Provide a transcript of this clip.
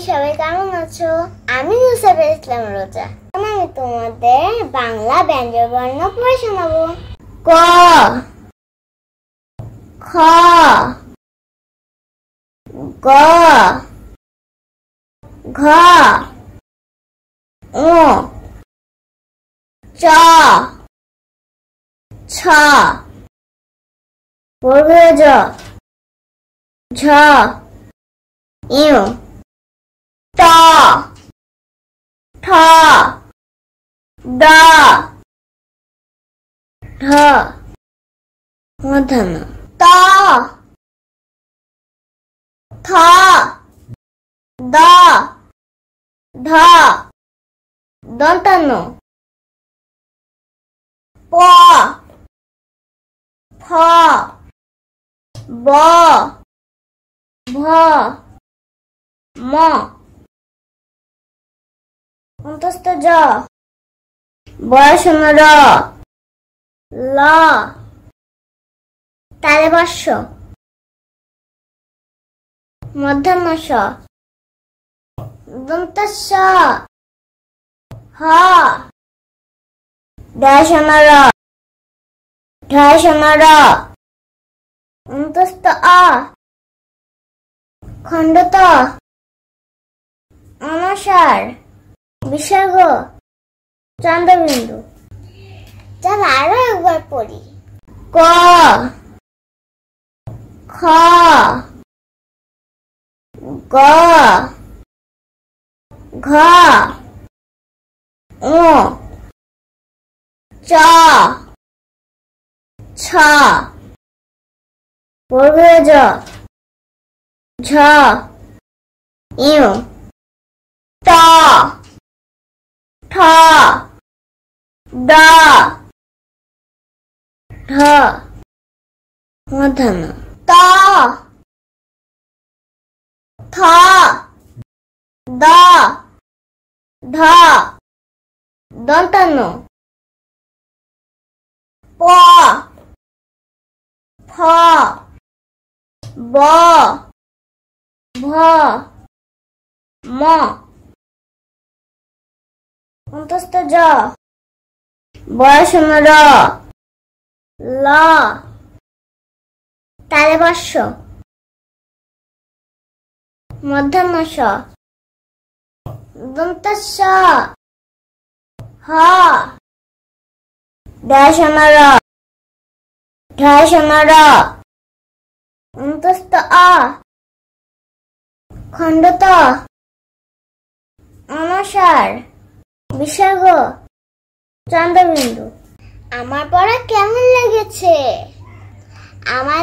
সবাই কেমন আছো? আমি নুসাইবা ইসলাম রোজা। আমি তোমাদের বাংলা ব্যঞ্জনবর্ণ পড়ে শোনাবো। ক, খ, গ, ঘ, ঙ, চ, ছ, বর্গজ, ঝ, ইউ, ট, ঠ, ড, ঢ, মূর্ধন্য, ত, থ, দ, ধ, দন্তান্ন, প, ফ, ব, ভ, ম, অন্তস্থ জ, বয়সন্য র, ল, তালব্য মূর্ধন্য ষ, দন্ত স, হ, দশন্য র, ঢসন্য র, অন্তস্থ অ, খণ্ডত, অনসার, বিসর্গ, চন্দ্রবিন্দু। চল আরো একবার পড়ি। ক, খ, গ, ঘ, ঙ, চ, ছ, বর্গজ, ঝ, ইউ, ট, ঠ, ড, ঢ, মূর্ধন্য, ত, থ, দ, ধ, দন্তান্ন, প, ফ, ব, ভ, ম, অন্তস্থ জ, বয়সন্য র, ল, তালব্য মূর্ধন্য ষ, দন্ত স, হ, দশন্য র, ঢসন্য র, অন্তস্থ অ, খণ্ডত, অনসার, বিসর্গ, চন্দ্রবিন্দু। আমার পড়া কেমন লেগেছে? আমার